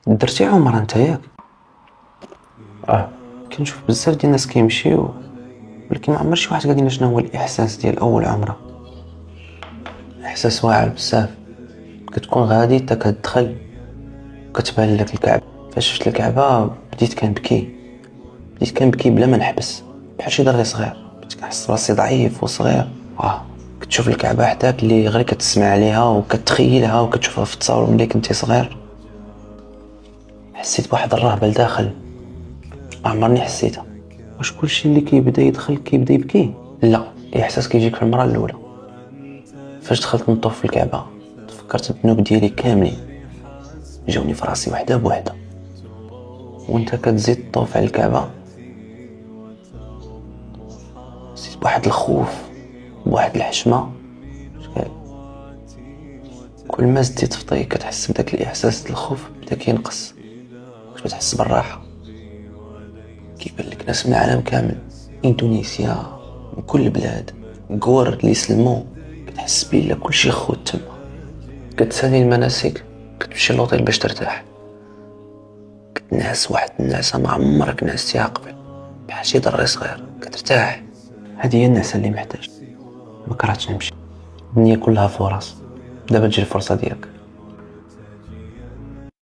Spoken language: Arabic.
درتي عمره انت ياك؟ كنشوف بزاف ديال الناس كيمشيو، ولكن ما عمر شي واحد قال لنا شنو هو الاحساس ديال اول عمره. احساس واعر بزاف، كتكون غادي حتى كتدخل وكتبان لك الكعبه. فاش شفت الكعبه بديت كنبكي بلا ما نحبس، بحال شي دري صغير. بديت كنحس براسي ضعيف وصغير. كتشوف الكعبه حداك اللي غير كتسمع عليها وكتخيلها وكتشوفها في التصاور ملي كنتي صغير. حسيت بواحد الرهبه لداخل ما عمرني حسيتها. واش كلشي اللي كيبدا يدخل كيبدا يبكي؟ لا، الاحساس كيجيك في المره الاولى. فاش دخلت نطوف في الكعبه تفكرت الذنوب ديالي كاملين جاوني في راسي وحده بوحده. وانت كتزيد تطوف على الكعبه حسيت بواحد الخوف، بواحد الحشمه. شكال كل ما زدتي تفطي كتحس بداك الاحساس ديال الخوف بدا كينقص، كتحس بالراحه. كيبان لك ناس من العالم كامل، اندونيسيا، من كل البلاد، كور اللي سلموا. كتحس بلي كلشي خوت تما. كتسالي المناسك، كتمشي للوطيل باش ترتاح، كتنعس واحد النعسه ما عمرك نعستيها قبل، بحال شي دري صغير كترتاح. هذه هي النعسه اللي محتاج. ما كرهتش نمشي، الدنيا كلها فرص، دابا تجي الفرصه ديالك.